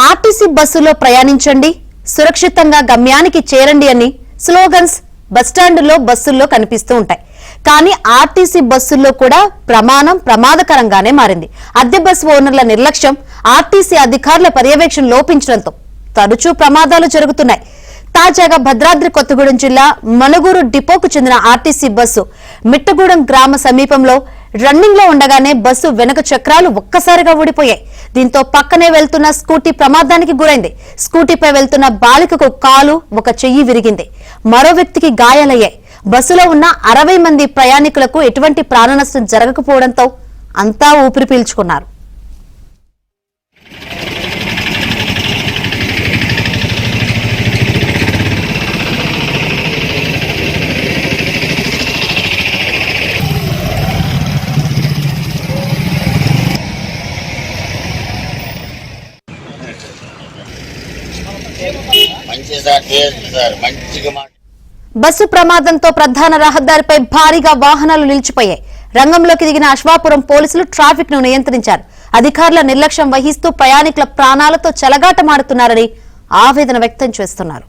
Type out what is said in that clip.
RTC బస్సులో ప్రయాణించండి, సురక్షితంగా గమ్యానికి చేరండి అని స్లోగన్స్ బస్టాండులో బస్సుల్లో కనిపిస్తూ ఉంటాయి. కానీ ఆర్టీసీ బస్సుల్లో కూడా ప్రమాదకరంగానే మారింది. అద్దె బస్సు ఓనర్ల నిర్లక్ష్యం, ఆర్టీసీ అధికారుల పర్యవేక్షణ లోపించడంతో తరచూ ప్రమాదాలు జరుగుతున్నాయి. తాజాగా భద్రాద్రి కొత్తగూడెం జిల్లా మనుగూరు డిపోకు చెందిన ఆర్టీసీ బస్సు మిట్టగూడెం గ్రామ సమీపంలో రన్నింగ్ లో ఉండగానే బస్సు వెనక చక్రాలు ఒక్కసారిగా ఊడిపోయాయి. దీంతో పక్కనే వెళ్తున్న స్కూటీ ప్రమాదానికి గురైంది. స్కూటీపై వెళ్తున్న బాలికకు కాలు, ఒక చెయ్యి విరిగింది. మరో వ్యక్తికి గాయాలయ్యాయి. బస్సులో ఉన్న 60 మంది ప్రయాణికులకు ఎటువంటి ప్రాణనష్టం జరగకపోవడంతో అంతా ఊపిరి పీల్చుకున్నారు. బస్సు ప్రమాదంతో ప్రధాన రహదారిపై భారీగా వాహనాలు నిలిచిపోయాయి. రంగంలోకి దిగిన అశ్వాపురం పోలీసులు ట్రాఫిక్ ను నియంత్రించారు. అధికారుల నిర్లక్ష్యం వహిస్తూ ప్రయాణికుల ప్రాణాలతో చెలగాటమాడుతున్నారని ఆవేదన వ్యక్తం చేస్తున్నారు.